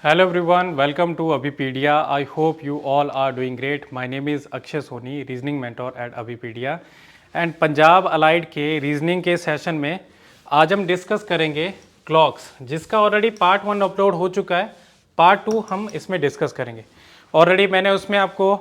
Hello everyone, welcome to Abhipedia. I hope you all are doing great. My name is Akshay Soni, reasoning mentor at Abhipedia and Punjab allied के reasoning के session में आज हम discuss करेंगे clocks, जिसका already part 1 upload हो चुका है। पार्ट 2 हम इसमें डिस्कस करेंगे। ऑलरेडी मैंने उसमें आपको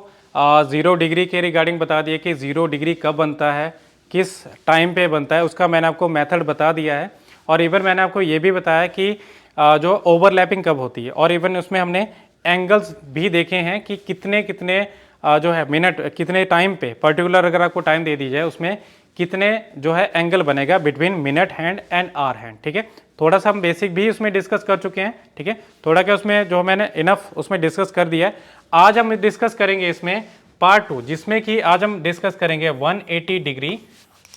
0 डिग्री के रिगार्डिंग बता दिया कि 0 डिग्री कब बनता है, किस टाइम पे बनता है, उसका मैंने आपको मेथड बता दिया है। और इवन मैंने आपको ये भी बताया कि जो ओवरलैपिंग कब होती है, और इवन उसमें हमने एंगल्स भी देखे हैं कि कितने कितने जो है मिनट, कितने टाइम पे पर्टिकुलर अगर आपको टाइम दे दी जाए उसमें कितने जो है एंगल बनेगा between minute hand and hour hand. ठीक है, थोड़ा सा हम बेसिक भी उसमें डिस्कस कर चुके हैं। ठीक है, थोड़ा क्या उसमें जो मैंने इनफ उसमें डिस्कस कर दिया है। आज हम डिस्कस करेंगे इसमें पार्ट 2, जिसमें कि आज हम डिस्कस करेंगे 180 डिग्री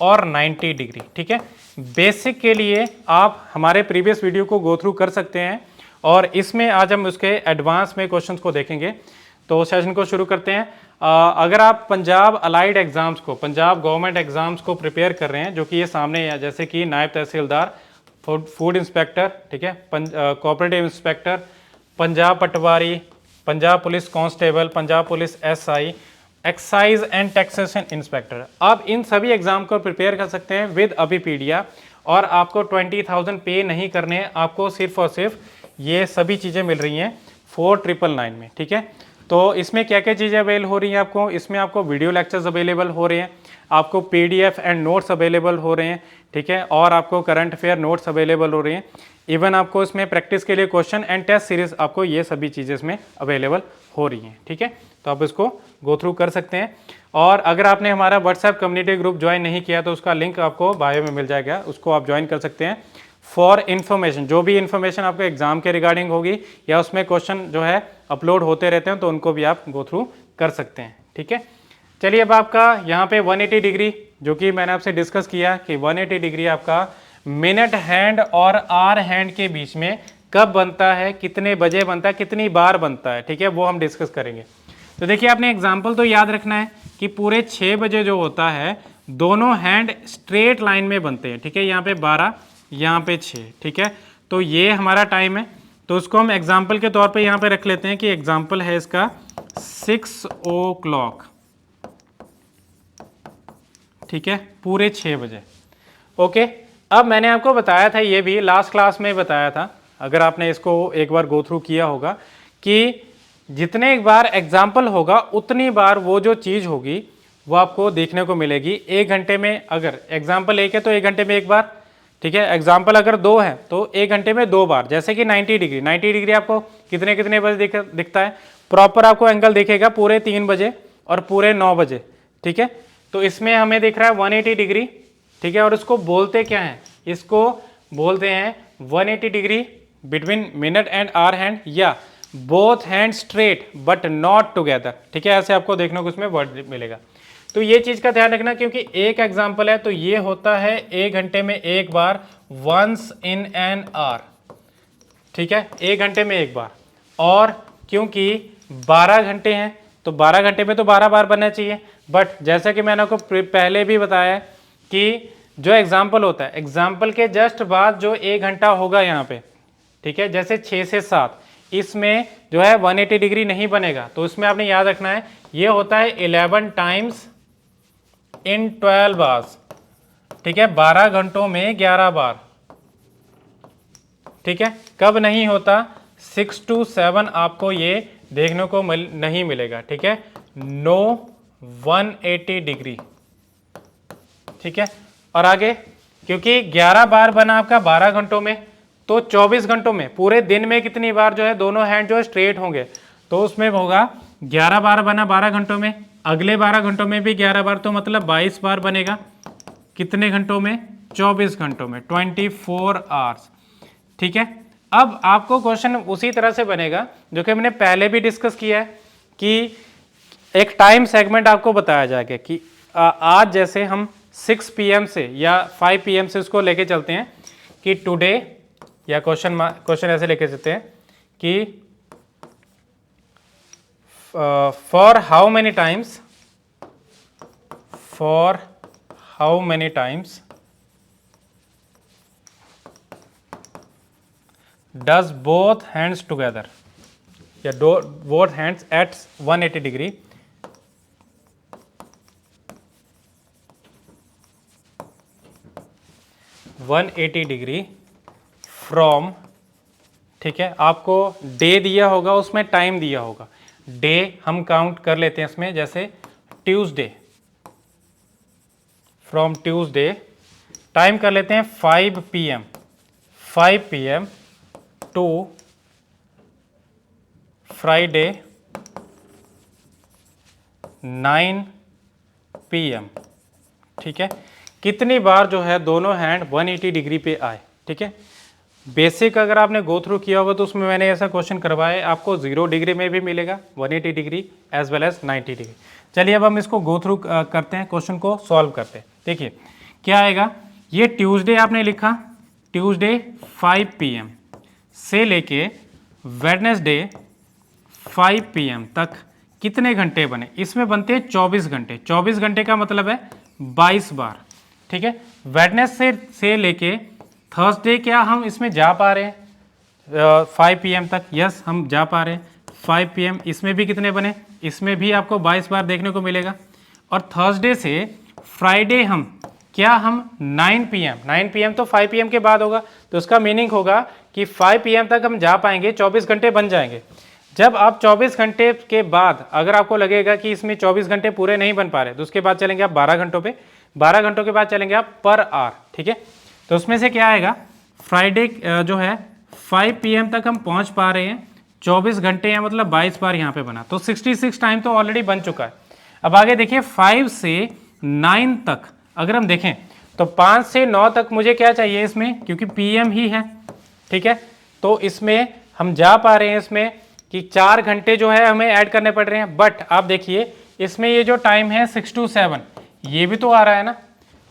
और 90 डिग्री। ठीक है, बेसिक के लिए आप हमारे प्रीवियस वीडियो को गो थ्रू कर सकते हैं, और इसमें आज हम उसके एडवांस में क्वेश्चंस को देखेंगे। तो सेशन को शुरू करते हैं। अगर आप पंजाब अलाइड एग्जाम्स को, पंजाब गवर्नमेंट एग्जाम्स को प्रिपेयर कर रहे हैं, जो कि ये सामने है, जैसे कि नायब तहसीलदार, फूड इंस्पेक्टर, ठीक है, cooperative inspector, Punjab Patwari, Punjab police constable, Punjab police SI, excise and taxation inspector, आप इन सभी एग्जाम को प्रिपेयर कर सकते हैं विद अभिपीडिया। और आपको 20,000 पे नहीं करने हैं, आपको सिर्फ और सिर्फ ये सभी चीज़ें मिल रही हैं 4999 में। ठीक है, तो इसमें क्या क्या चीज़ें अवेल हो रही हैं आपको, इसमें आपको वीडियो लेक्चर्स अवेलेबल हो रहे हैं, आपको पीडीएफ एंड नोट्स अवेलेबल हो रहे हैं। ठीक है, और आपको करंट अफेयर नोट्स अवेलेबल हो रहे हैं। इवन आपको इसमें प्रैक्टिस के लिए क्वेश्चन एंड टेस्ट सीरीज, आपको ये सभी चीज़ें इसमें अवेलेबल हो रही हैं। ठीक है, तो आप इसको गो थ्रू कर सकते हैं। और अगर आपने हमारा व्हाट्सएप कम्युनिटी ग्रुप ज्वाइन नहीं किया तो उसका लिंक आपको बायो में मिल जाएगा, उसको आप ज्वाइन कर सकते हैं फॉर इन्फॉर्मेशन। जो भी इन्फॉर्मेशन आपको एग्जाम के रिगार्डिंग होगी या उसमें क्वेश्चन जो है अपलोड होते रहते हैं, तो उनको भी आप गो थ्रू कर सकते हैं। ठीक है, चलिए अब आपका यहाँ पे 180 डिग्री, जो कि मैंने आपसे डिस्कस किया कि 180 डिग्री आपका मिनट हैंड और आवर हैंड के बीच में कब बनता है, कितने बजे बनता है, कितनी बार बनता है। ठीक है, वो हम डिस्कस करेंगे। तो देखिए, आपने एग्जाम्पल तो याद रखना है कि पूरे 6 बजे जो होता है, दोनों हैंड स्ट्रेट लाइन में बनते हैं। ठीक है, यहाँ पे 12, यहाँ पे 6। ठीक है, तो ये हमारा टाइम है, तो उसको हम एग्जाम्पल के तौर पे यहाँ पे रख लेते हैं कि एग्जाम्पल है इसका 6 o'clock। ठीक है, पूरे 6 बजे। ओके, अब मैंने आपको बताया था, ये भी लास्ट क्लास में बताया था, अगर आपने इसको एक बार गो थ्रू किया होगा, कि जितने एक बार एग्जाम्पल होगा उतनी बार वो जो चीज़ होगी वो आपको देखने को मिलेगी। 1 घंटे में अगर एग्जाम्पल 1 है तो 1 घंटे में 1 बार। ठीक है, एग्जाम्पल अगर 2 है तो 1 घंटे में 2 बार। जैसे कि 90 डिग्री, 90 डिग्री आपको कितने कितने बजे दिखता है, प्रॉपर आपको एंगल दिखेगा पूरे 3 बजे और पूरे 9 बजे। ठीक है, तो इसमें हमें दिख रहा है 180 डिग्री। ठीक है, और इसको बोलते क्या हैं, इसको बोलते हैं 180 degree between minute and hour hand, या both hand straight but not together. ठीक है, ऐसे आपको देखने को इसमें वर्ड मिलेगा। तो ये चीज़ का ध्यान रखना, क्योंकि एक एग्जाम्पल है तो ये होता है 1 घंटे में 1 बार, वंस इन एन आवर। ठीक है, 1 घंटे में 1 बार, और क्योंकि 12 घंटे हैं तो 12 घंटे में तो 12 बार बनना चाहिए। बट जैसा कि मैंने आपको पहले भी बताया कि जो एग्जाम्पल होता है, एग्जाम्पल के जस्ट बाद जो 1 घंटा होगा यहाँ पे, ठीक है, जैसे 6 से 7, इसमें जो है 180 डिग्री नहीं बनेगा। तो इसमें आपने याद रखना है, ये होता है 11 टाइम्स इन 12 आवर्स। ठीक है, 12 घंटों में 11 बार। ठीक है, कब नहीं होता, 6 to 7 आपको ये देखने को नहीं मिलेगा। ठीक है, नो 180 डिग्री। ठीक है, और आगे क्योंकि 11 बार बना आपका 12 घंटों में, तो 24 घंटों में पूरे दिन में कितनी बार जो है दोनों हैंड जो है स्ट्रेट होंगे, तो उसमें होगा 11 बार बना 12 घंटों में, अगले 12 घंटों में भी 11 बार, तो मतलब 22 बार बनेगा कितने घंटों में, 24 घंटों में, 24 आवर्स। ठीक है, अब आपको क्वेश्चन उसी तरह से बनेगा जो कि हमने पहले भी डिस्कस किया है, कि एक टाइम सेगमेंट आपको बताया जाएगा कि आज जैसे हम 6 PM से या 5 PM से उसको लेके चलते हैं कि टुडे, या क्वेश्चन ऐसे लेके चलते हैं कि for how many times does both hands together. या both hands at 180 degree, from, ठीक है, आपको डे दिया होगा, उसमें टाइम दिया होगा, डे हम काउंट कर लेते हैं इसमें, जैसे ट्यूसडे, फ्रॉम ट्यूसडे, टाइम कर लेते हैं 5 PM, 5 PM to Friday 9 PM, ठीक है। कितनी बार जो है दोनों हैंड 180 डिग्री पे आए, ठीक है। बेसिक अगर आपने गो थ्रू किया होगा तो उसमें मैंने ऐसा क्वेश्चन करवाया है, आपको 0 डिग्री में भी मिलेगा, 180 degree as well as 90 degree. चलिए अब हम इसको गो थ्रू करते हैं, क्वेश्चन को सॉल्व करते हैं। देखिए क्या आएगा, ये ट्यूसडे आपने लिखा, ट्यूसडे 5 PM से लेके वेडनेसडे 5 PM तक कितने घंटे बने, इसमें बनते हैं 24 घंटे। 24 घंटे का मतलब है 22 बार, ठीक है। वेडनेसडे से लेके थर्सडे क्या हम इसमें जा पा रहे हैं 5 PM तक, यस हम जा पा रहे हैं 5 PM। इसमें भी कितने बने, इसमें भी आपको 22 बार देखने को मिलेगा। और थर्सडे से फ्राइडे हम क्या, हम 9 PM तो 5 PM के बाद होगा, तो उसका मीनिंग होगा कि 5 PM तक हम जा पाएंगे, 24 घंटे बन जाएंगे। जब आप 24 घंटे के बाद अगर आपको लगेगा कि इसमें 24 घंटे पूरे नहीं बन पा रहे, तो उसके बाद चलेंगे आप 12 घंटों पे, 12 घंटों के बाद चलेंगे आप पर आवर, ठीक है। तो उसमें से क्या आएगा, फ्राइडे जो है 5 PM तक हम पहुंच पा रहे हैं, 24 घंटे हैं, मतलब 22 बार यहाँ पे बना, तो 66 टाइम तो ऑलरेडी बन चुका है। अब आगे देखिए 5 से 9 तक अगर हम देखें तो 5 से 9 तक मुझे क्या चाहिए इसमें, क्योंकि PM ही है, ठीक है। तो इसमें हम जा पा रहे हैं इसमें कि 4 घंटे जो है हमें ऐड करने पड़ रहे हैं। बट आप देखिए इसमें ये जो टाइम है 6 to 7 ये भी तो आ रहा है ना,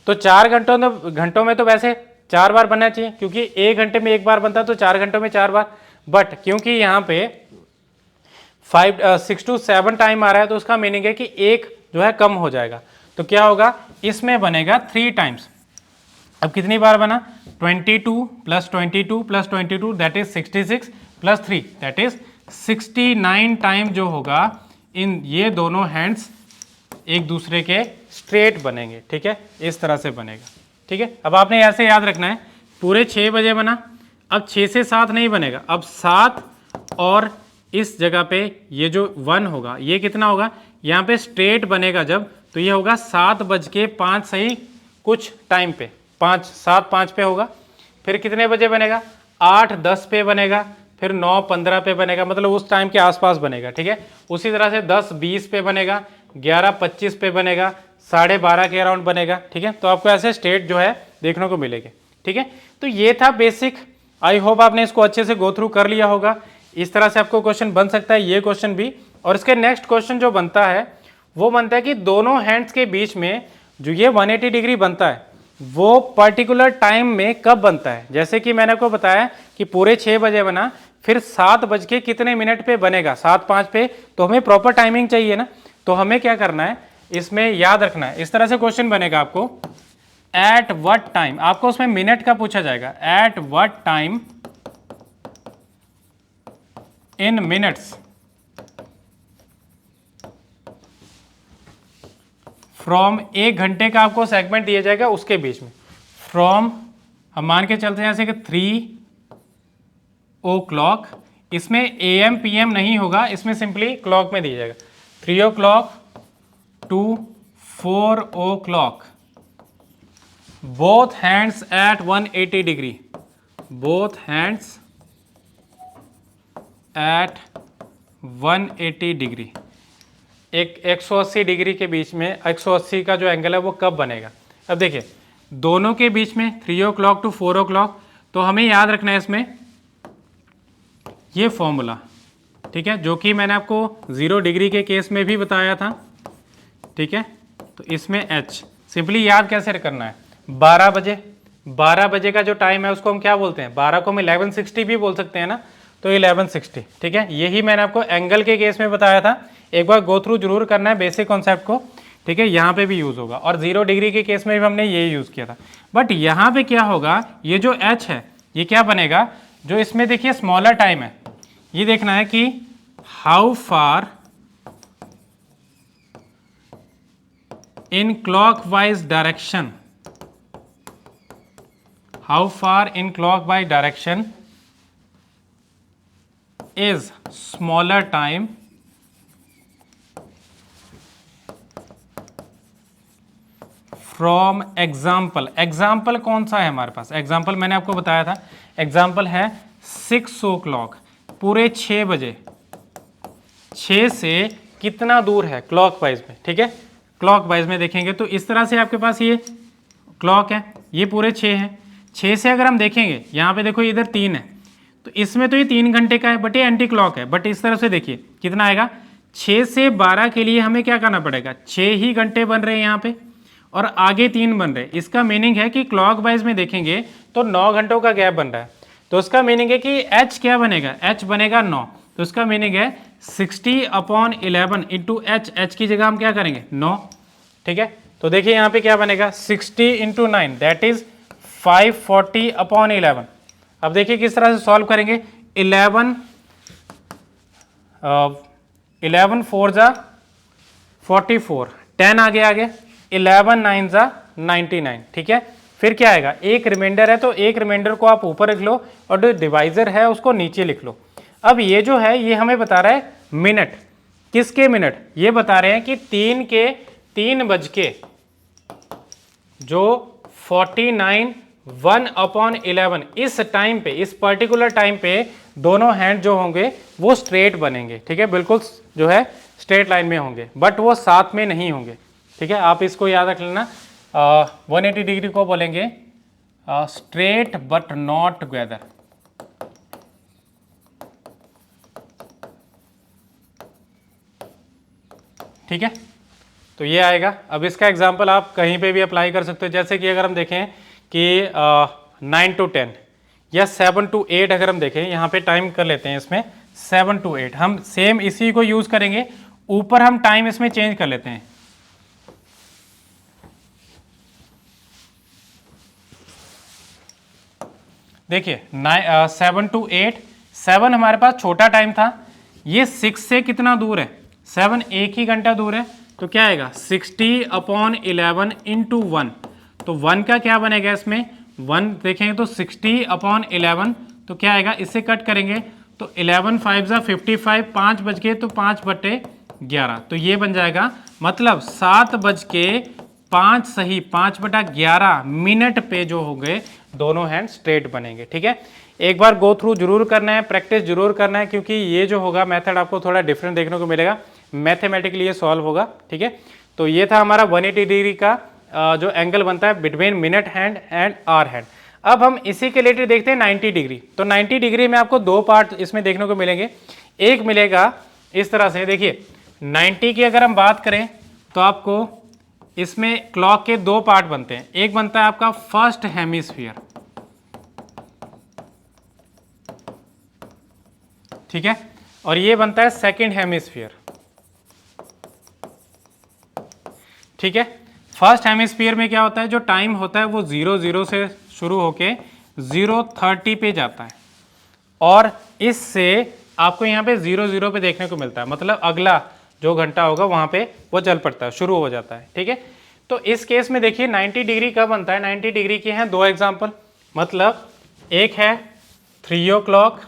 तो 4 घंटों में तो वैसे 4 बार बनना चाहिए, क्योंकि 1 घंटे में 1 बार बनता है, तो 4 घंटों में 4 बार। बट क्योंकि यहाँ पे 6 to 7 टाइम आ रहा है, तो उसका मीनिंग है कि एक जो है कम हो जाएगा, तो क्या होगा, इसमें बनेगा 3 टाइम्स। अब कितनी बार बना, 22 + 22 + 22 that is 66 + 3 that is 69 time जो होगा इन ये दोनों हैंड्स एक दूसरे के स्ट्रेट बनेंगे, ठीक है, इस तरह से बनेगा, ठीक है। अब आपने ऐसे याद रखना है, पूरे 6 बजे बना, अब 6 से 7 नहीं बनेगा, अब 7 और इस जगह पे ये जो 1 होगा ये कितना होगा, यहाँ पे स्ट्रेट बनेगा जब, तो ये होगा 7:05 सही कुछ टाइम पे, 7:05 पे होगा। फिर कितने बजे बनेगा, 8:10 पे बनेगा, फिर 9:15 पे बनेगा, मतलब उस टाइम के आसपास बनेगा, ठीक है। उसी तरह से 10:20 पे बनेगा, 11:25 पे बनेगा, 12:30 के अराउंड बनेगा, ठीक है। तो आपको ऐसे स्टेट जो है देखने को मिलेंगे, ठीक है। तो ये था बेसिक, आई होप आपने इसको अच्छे से गो थ्रू कर लिया होगा। इस तरह से आपको क्वेश्चन बन सकता है, ये क्वेश्चन भी। और इसके नेक्स्ट क्वेश्चन जो बनता है वो बनता है कि दोनों हैंड्स के बीच में जो ये 180 डिग्री बनता है वो पर्टिकुलर टाइम में कब बनता है। जैसे कि मैंने आपको बताया कि पूरे 6 बजे बना, फिर 7 बज के कितने मिनट पे बनेगा, 7:05 पे, तो हमें प्रॉपर टाइमिंग चाहिए ना। तो हमें क्या करना है, इसमें याद रखना है, इस तरह से क्वेश्चन बनेगा आपको, एट व्हाट टाइम, आपको उसमें मिनट का पूछा जाएगा, at what time in minutes from 1 घंटे का आपको सेगमेंट दिया जाएगा उसके बीच में, फ्रॉम हम मान के चलते हैं जैसे कि 3 o'clock, इसमें AM PM नहीं होगा, इसमें सिंपली क्लॉक में दिया जाएगा, 3 o'clock to 4 o'clock, both hands at 180 degree, both hands at 180 degree, एक 180 डिग्री के बीच में 180 का जो एंगल है वो कब बनेगा। अब देखिए दोनों के बीच में 3 o'clock to 4 o'clock, तो हमें याद रखना है इसमें ये फॉर्मूला, ठीक है, जो कि मैंने आपको 0 डिग्री के केस में भी बताया था, ठीक है। तो इसमें H सिंपली याद कैसे करना है, 12 बजे का जो टाइम है उसको हम क्या बोलते हैं, 12 को हम 1160 भी बोल सकते हैं ना, तो 1160, ठीक है। यही मैंने आपको एंगल के केस में बताया था, एक बार गो थ्रू जरूर करना है बेसिक कॉन्सेप्ट को, ठीक है। यहाँ पे भी यूज़ होगा, और 0 डिग्री के केस में भी हमने ये यूज़ किया था। बट यहाँ पे क्या होगा, ये जो H है ये क्या बनेगा, जो इसमें देखिए स्मॉलर टाइम है, ये देखना है कि how far in clockwise direction, how far in clockwise direction is smaller time from example. Example कौन सा है हमारे पास? एग्जाम्पल मैंने आपको बताया था, एग्जाम्पल है 6 o'clock, पूरे 6 बजे। 6 से कितना दूर है क्लॉकवाइज में? ठीक है, क्लॉकवाइज में देखेंगे तो इस तरह से आपके पास ये क्लॉक है, ये पूरे 6 हैं। 6 से अगर हम देखेंगे, यहाँ पे देखो इधर 3 है, तो इसमें तो ये 3 घंटे का है, बट ये एंटी क्लॉक है। बट इस तरह से देखिए कितना आएगा, 6 से 12 के लिए हमें क्या करना पड़ेगा, 6 ही घंटे बन रहे हैं यहाँ पे, और आगे 3 बन रहे हैं। इसका मीनिंग है कि क्लॉकवाइज में देखेंगे तो 9 घंटों का गैप बन रहा है। तो उसका मीनिंग है कि h क्या बनेगा, h बनेगा 9। तो उसका मीनिंग है 60/11 इंटू h की जगह हम क्या करेंगे 9। ठीक है, तो देखिए यहाँ पे क्या बनेगा 60 इंटू 9 दैट इज 540/11। अब देखिए किस तरह से सॉल्व करेंगे। 11 4 जा 44, 10 आगे 11 9 जा 99। ठीक है, फिर क्या आएगा, एक रिमाइंडर है तो एक रिमाइंडर को आप ऊपर लिख लो और जो डिवाइजर है उसको नीचे लिख लो। अब ये जो है ये हमें बता रहा है मिनट, किसके मिनट, ये बता रहे हैं कि 3 बज के जो 49 1/11 इस टाइम पे, इस पर्टिकुलर टाइम पे दोनों हैंड जो होंगे वो स्ट्रेट बनेंगे। ठीक है, बिल्कुल जो है स्ट्रेट लाइन में होंगे, बट वो साथ में नहीं होंगे। ठीक है, आप इसको याद रख लेना। 180 डिग्री को बोलेंगे स्ट्रेट बट नॉट टुगेदर। ठीक है, तो ये आएगा। अब इसका एग्जांपल आप कहीं पे भी अप्लाई कर सकते हो, जैसे कि अगर हम देखें कि 9 to 10 या 7 to 8, अगर हम देखें यहाँ पे टाइम कर लेते हैं इसमें 7 to 8, हम सेम इसी को यूज करेंगे, ऊपर हम टाइम इसमें चेंज कर लेते हैं। देखिए 7 to 8, 7 हमारे पास छोटा टाइम था, ये 6 से कितना दूर है, 7 एक ही घंटा दूर है, तो क्या आएगा 60/11 इंटू 1। तो 1 का क्या बनेगा इसमें, 1 देखेंगे तो 60/11, तो क्या आएगा, इससे कट करेंगे तो 11 5 जा 55, 5 बज के तो 5/11, तो ये बन जाएगा, मतलब 7 बज के 5 सही 5/11 मिनट पे जो हो गए दोनों हैंड स्ट्रेट बनेंगे। ठीक है, एक बार गो थ्रू जरूर करना है, प्रैक्टिस जरूर करना है, क्योंकि ये जो होगा मेथड आपको थोड़ा डिफरेंट देखने को मिलेगा, मैथमेटिकली ये सॉल्व होगा। ठीक है, तो ये था हमारा 180 डिग्री का जो एंगल बनता है between minute hand and hour hand. अब हम इसी के रिलेटेड देखते हैं 90 डिग्री। तो 90 डिग्री में आपको 2 पार्ट इसमें देखने को मिलेंगे। एक मिलेगा इस तरह से, देखिए 90 की अगर हम बात करें तो आपको इसमें क्लॉक के 2 पार्ट बनते हैं। एक बनता है आपका फर्स्ट हेमिस्फीयर, ठीक है, और ये बनता है सेकंड हेमिस्फीयर। ठीक है, फर्स्ट हेमिस्फीयर में क्या होता है, जो टाइम होता है वो 00 से शुरू होके 0:30 पे जाता है, और इससे आपको यहाँ पे 00 पे देखने को मिलता है, मतलब अगला जो घंटा होगा वहाँ पे वो चल पड़ता है, शुरू हो जाता है। ठीक है, तो इस केस में देखिए 90 डिग्री कब बनता है, 90 डिग्री के हैं 2 एग्जाम्पल, मतलब एक है 3 o'clock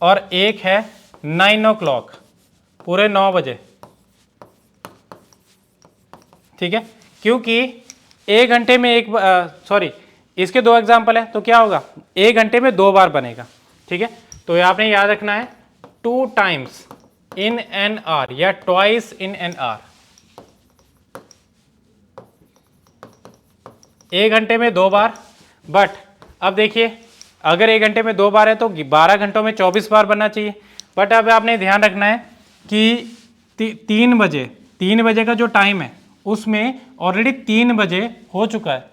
और एक है 9 o'clock, पूरे 9 बजे। ठीक है, क्योंकि 1 घंटे में सॉरी इसके 2 एग्जाम्पल है, तो क्या होगा 1 घंटे में 2 बार बनेगा। ठीक है, तो ये आपने याद रखना है 2 times in an hour या twice in an hour। 1 घंटे में 2 बार, बट अब देखिए अगर 1 घंटे में 2 बार है तो 12 घंटों में 24 बार बनना चाहिए। बट अब आपने ध्यान रखना है कि 3 बजे का जो टाइम है उसमें ऑलरेडी 3 बजे हो चुका है।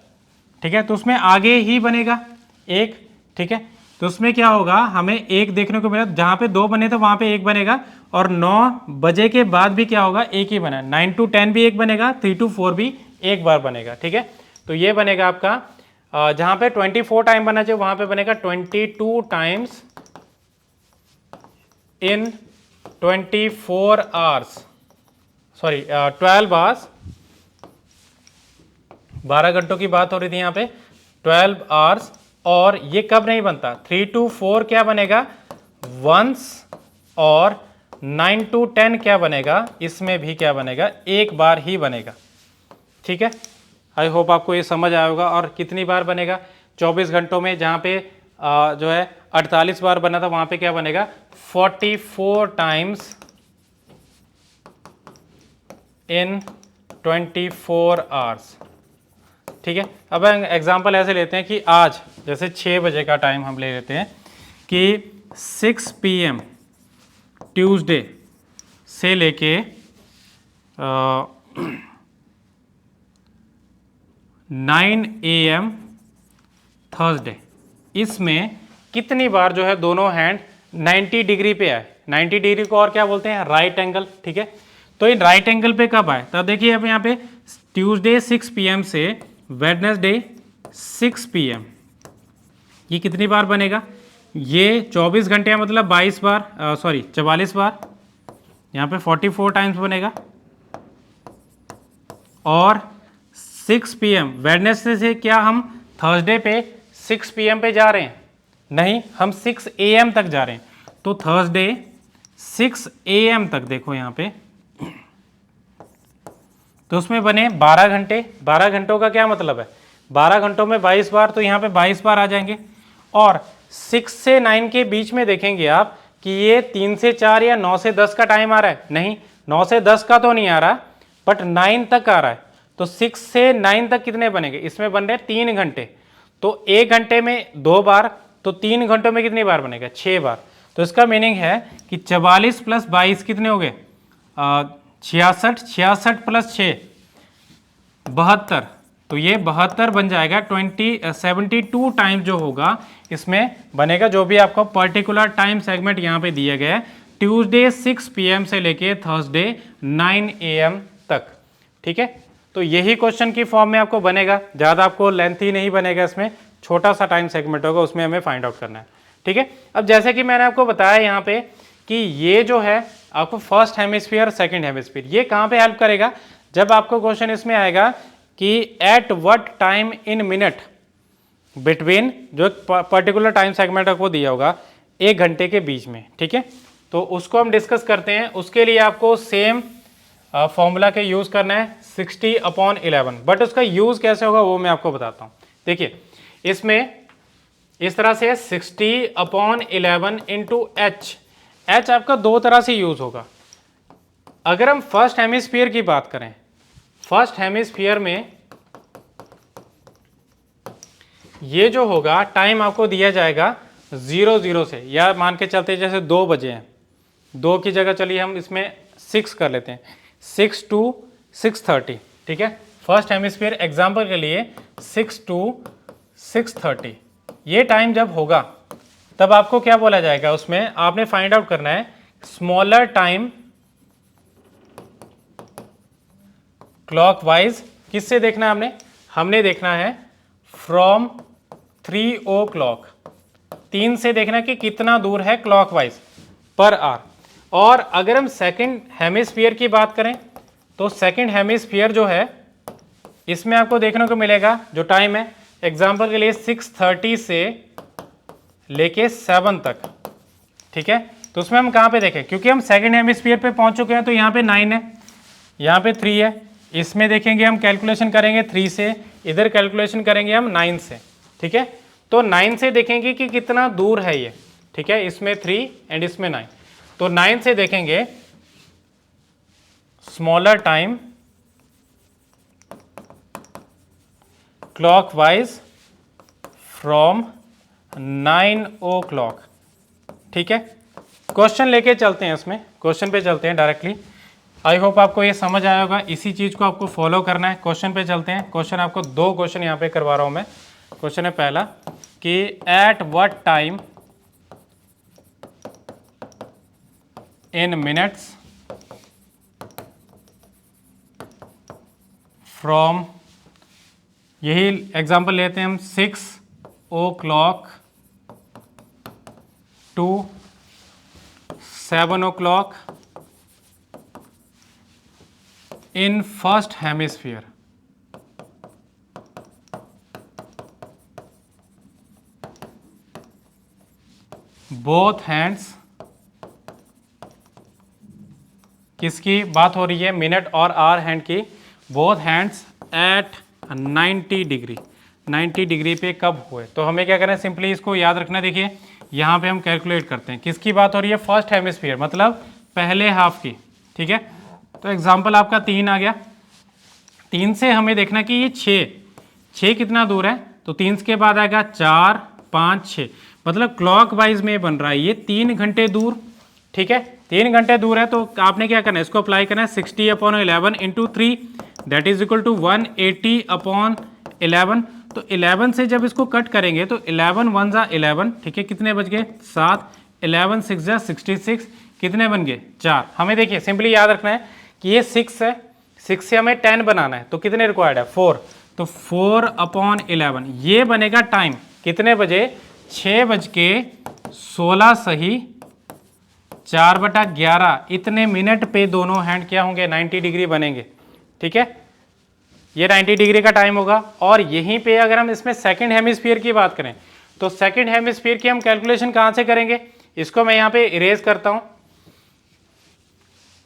ठीक है, तो उसमें आगे ही बनेगा एक। ठीक है, तो उसमें क्या होगा, हमें एक देखने को मिला, जहाँ पे 2 बने थे वहाँ पे 1 बनेगा, और 9 बजे के बाद भी क्या होगा, एक ही बना। 9 to 10 भी 1 बनेगा, 3 to 4 भी 1 बार बनेगा। ठीक है, तो ये बनेगा आपका जहाँ पे 24 टाइम बनना चाहिए वहाँ पे बनेगा 22 times in 24 hours, sorry 12 hours, 12 घंटों की बात हो रही थी यहाँ पे, 12 आवर्स। और ये कब नहीं बनता, 3 to 4 क्या बनेगा वंस, और 9 to 10 क्या बनेगा, इसमें भी क्या बनेगा, एक बार ही बनेगा। ठीक है, आई होप आपको ये समझ आया होगा। और कितनी बार बनेगा 24 घंटों में, जहाँ पे जो है 48 बार बना था वहाँ पे क्या बनेगा 44 टाइम्स इन 24 आवर्स। ठीक है, अब एग्जांपल ऐसे लेते हैं कि आज जैसे 6 बजे का टाइम हम ले लेते हैं कि 6 PM ट्यूसडे से लेके 9 AM थर्सडे, इसमें कितनी बार जो है दोनों हैंड 90 डिग्री पे आए। 90 डिग्री को और क्या बोलते हैं, राइट एंगल। ठीक है, तो इन राइट एंगल पे कब आए, तब देखिए अब यहाँ पे ट्यूसडे 6 PM से वेडनेसडे 6 PM, ये कितनी बार बनेगा, ये 24 घंटे मतलब 22 बार, सॉरी 44 बार, यहाँ पे 44 टाइम्स बनेगा। और 6 PM वेडनेसडे से क्या हम थर्सडे पे 6 PM पे जा रहे हैं, नहीं, हम 6 AM तक जा रहे हैं। तो थर्सडे 6 AM तक देखो यहाँ पे, तो उसमें बने 12 घंटे। 12 घंटों का क्या मतलब है, 12 घंटों में 22 बार, तो यहाँ पे 22 बार आ जाएंगे। और 6 से 9 के बीच में देखेंगे आप कि ये 3 से 4 या 9 से 10 का टाइम आ रहा है, नहीं 9 से 10 का तो नहीं आ रहा, बट 9 तक आ रहा है। तो 6 से 9 तक कितने बनेंगे, इसमें बन रहे 3 घंटे, तो 1 घंटे में 2 बार, तो 3 घंटों में कितनी बार बनेगा 6 बार। तो इसका मीनिंग है कि 44 + 22 कितने हो गए 66, 66 + 6 72, तो ये 72 बन जाएगा। 72 टाइम जो होगा इसमें बनेगा, जो भी आपको पर्टिकुलर टाइम सेगमेंट यहाँ पे दिया गया है, ट्यूसडे 6 PM से लेके थर्सडे 9 AM तक। ठीक है, तो यही क्वेश्चन की फॉर्म में आपको बनेगा, ज़्यादा आपको लेंथी नहीं बनेगा, इसमें छोटा सा टाइम सेगमेंट होगा, उसमें हमें फाइंड आउट करना है। ठीक है, अब जैसे कि मैंने आपको बताया यहाँ पे कि ये जो है आपको फर्स्ट हेमिस्फीयर सेकंड हेमिस्फीयर, ये कहाँ पे हेल्प करेगा, जब आपको क्वेश्चन इसमें आएगा कि at what time in minute between, जो पर्टिकुलर टाइम सेगमेंट आपको दिया होगा 1 घंटे के बीच में। ठीक है, तो उसको हम डिस्कस करते हैं। उसके लिए आपको सेम फॉर्मूला के यूज़ करना है 60/11, बट उसका यूज़ कैसे होगा वो मैं आपको बताता हूँ। देखिए इसमें इस तरह से 60/11 इंटू एच। एच आपका दो तरह से यूज़ होगा। अगर हम फर्स्ट हेमिस्फीयर की बात करें, फर्स्ट हेमिस्फीयर में ये जो होगा टाइम आपको दिया जाएगा 00 से, या मान के चलते जैसे 2 बजे हैं, 2 की जगह चलिए हम इसमें 6 कर लेते हैं, 6 to 6:30। ठीक है, फर्स्ट हेमिस्फीयर एग्जाम्पल के लिए 6 to 6:30, ये टाइम जब होगा तब आपको क्या बोला जाएगा, उसमें आपने फाइंड आउट करना है स्मॉलर टाइम क्लॉकवाइज। किससे देखना है हमने देखना है फ्रॉम 3 o'clock, 3 से देखना कि कितना दूर है क्लॉकवाइज पर आवर। और अगर हम सेकंड हेमिस्फीयर की बात करें तो सेकंड हेमिस्फीयर जो है इसमें आपको देखने को मिलेगा जो टाइम है, एग्जाम्पल के लिए 6:30 से लेके 7 तक। ठीक है, तो उसमें हम कहाँ पे देखें, क्योंकि हम सेकंड हेमिस्फीयर पे पहुंच चुके हैं, तो यहाँ पे 9 है, यहाँ पे 3 है, इसमें देखेंगे हम कैलकुलेशन करेंगे 3 से, इधर कैलकुलेशन करेंगे हम 9 से। ठीक है, तो 9 से देखेंगे कि कितना दूर है ये। ठीक है, इसमें 3 एंड इसमें 9, तो 9 से देखेंगे smaller time clockwise from 9 o'clock। ठीक है, क्वेश्चन लेके चलते हैं, इसमें क्वेश्चन पे चलते हैं डायरेक्टली। आई होप आपको ये समझ आया होगा, इसी चीज़ को आपको फॉलो करना है। क्वेश्चन पे चलते हैं। क्वेश्चन आपको 2 क्वेश्चन यहाँ पे करवा रहा हूँ मैं। क्वेश्चन है पहला कि at what time in minutes from यही एग्जांपल लेते हैं हम 6 o'clock to 7 o'clock in first hemisphere. Both hands, किसकी बात हो रही है, मिनट और आवर हैंड की, both hands eight 90 degree, 90 degree पे कब हुए। तो हमें क्या करना है, सिंपली इसको याद रखना। देखिए यहाँ पे हम कैलकुलेट करते हैं, किसकी बात हो रही है, फर्स्ट हेमिस्फीयर मतलब पहले हाफ की, ठीक है। तो एग्जांपल आपका 3 आ गया, 3 से हमें देखना कि ये 6 कितना दूर है, तो 3 के बाद आएगा 4 5 6, मतलब क्लॉक वाइज में बन रहा है ये 3 घंटे दूर, ठीक है। 3 घंटे दूर है, तो आपने क्या करना है, इसको अप्लाई करना है 60/11 into 3 that is equal to 180/11। तो 11 से जब इसको कट करेंगे तो 11 1 जा 11, ठीक है, कितने बच गए 7, 11 6 जा 66, कितने बन गए 4। हमें देखिए सिंपली याद रखना है कि ये 6 है, 6 से हमें 10 बनाना है, तो कितने रिक्वायर्ड है 4, तो 4/11 ये बनेगा टाइम कितने बजे, 6:16 सही 4/11, इतने मिनट पे दोनों हैंड क्या होंगे 90 डिग्री बनेंगे, ठीक है। ये 90 डिग्री का टाइम होगा। और यहीं पे अगर हम इसमें सेकंड हेमिस्फीयर की बात करें तो सेकंड हेमिस्फीयर की हम कैलकुलेशन कहाँ से करेंगे, इसको मैं यहाँ पे इरेज करता हूँ,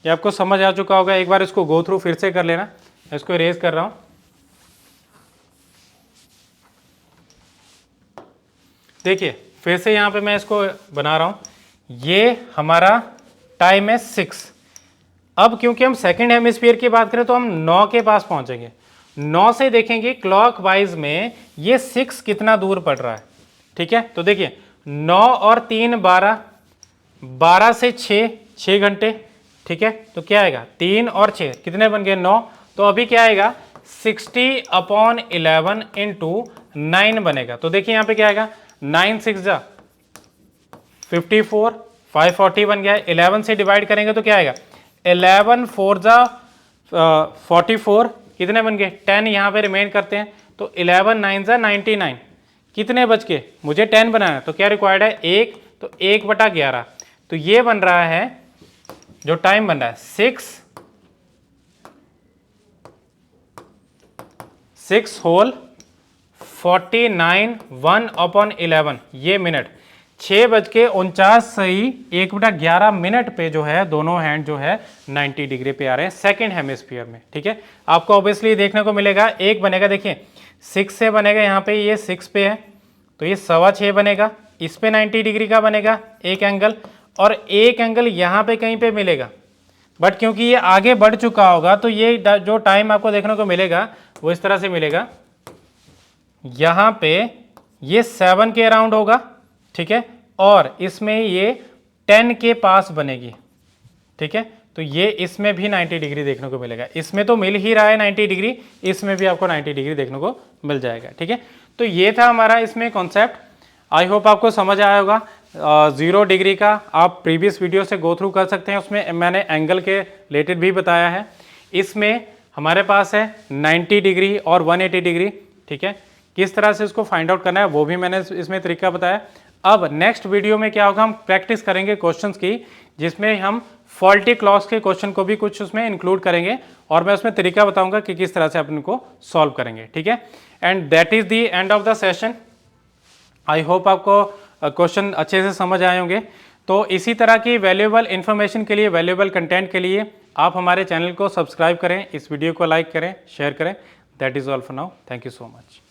ये आपको समझ आ चुका होगा, एक बार इसको गो थ्रू फिर से कर लेना। इसको इरेज कर रहा हूँ, देखिए फिर से यहाँ पे मैं इसको बना रहा हूँ, ये हमारा टाइम है 6। अब क्योंकि हम सेकंड हेमिस्फीयर की बात करें तो हम 9 के पास पहुंचेंगे, 9 से देखेंगे क्लॉक वाइज में ये 6 कितना दूर पड़ रहा है, ठीक है। तो देखिए 9 और 3 12, 12 से 6 घंटे, ठीक है। तो क्या आएगा 3 और 6 कितने बन गए 9, तो अभी क्या आएगा 60/11 इंटू 9 बनेगा। तो देखिए यहाँ पे क्या आएगा 9 6 जा 54, 540 बन गया है। 11 से डिवाइड करेंगे तो क्या आएगा 11 4 जा 44, कितने बन गए 10, यहाँ पे रिमेन करते हैं तो 11 9 जा 99, कितने बच के मुझे 10 बनाना है, तो क्या रिक्वायर्ड है 1, तो 1/11, तो ये बन रहा है जो टाइम बन रहा है 6 होल 49 1/11, ये मिनट 6:49 सही 1/11 मिनट पे जो है दोनों हैंड जो है 90 डिग्री पे आ रहे हैं सेकंड हेमिस्फीयर में, ठीक है। आपको ऑब्वियसली देखने को मिलेगा एक बनेगा, देखिए 6 से बनेगा, यहाँ पे ये 6 पे है तो ये 6.25 बनेगा, इस पे 90 डिग्री का बनेगा एक एंगल, और एक एंगल यहाँ पे कहीं पे मिलेगा, बट क्योंकि ये आगे बढ़ चुका होगा तो ये जो टाइम आपको देखने को मिलेगा वो इस तरह से मिलेगा, यहाँ पे ये 7 के अराउंड होगा, ठीक है, और इसमें ये 10 के पास बनेगी, ठीक है। तो ये इसमें भी 90 डिग्री देखने को मिलेगा, इसमें तो मिल ही रहा है 90 डिग्री, इसमें भी आपको 90 डिग्री देखने को मिल जाएगा, ठीक है। तो ये था हमारा इसमें कॉन्सेप्ट, आई होप आपको समझ आया होगा। 0 डिग्री का आप प्रीवियस वीडियो से गो थ्रू कर सकते हैं, उसमें मैंने एंगल के रिलेटेड भी बताया है। इसमें हमारे पास है 90 डिग्री और 180 डिग्री, ठीक है, किस तरह से इसको फाइंड आउट करना है वो भी मैंने इसमें तरीका बताया। अब नेक्स्ट वीडियो में क्या होगा, हम प्रैक्टिस करेंगे क्वेश्चंस की, जिसमें हम फॉल्टी क्लॉज के क्वेश्चन को भी कुछ उसमें इंक्लूड करेंगे, और मैं उसमें तरीका बताऊंगा कि किस तरह से अपन को सॉल्व करेंगे, ठीक है। And that is the end of the session. I hope आपको क्वेश्चन अच्छे से समझ आए होंगे। तो इसी तरह की वैल्यूएबल इन्फॉर्मेशन के लिए, वैल्यूएबल कंटेंट के लिए आप हमारे चैनल को सब्सक्राइब करें, इस वीडियो को लाइक करें, शेयर करें। That is all for now, thank you so much.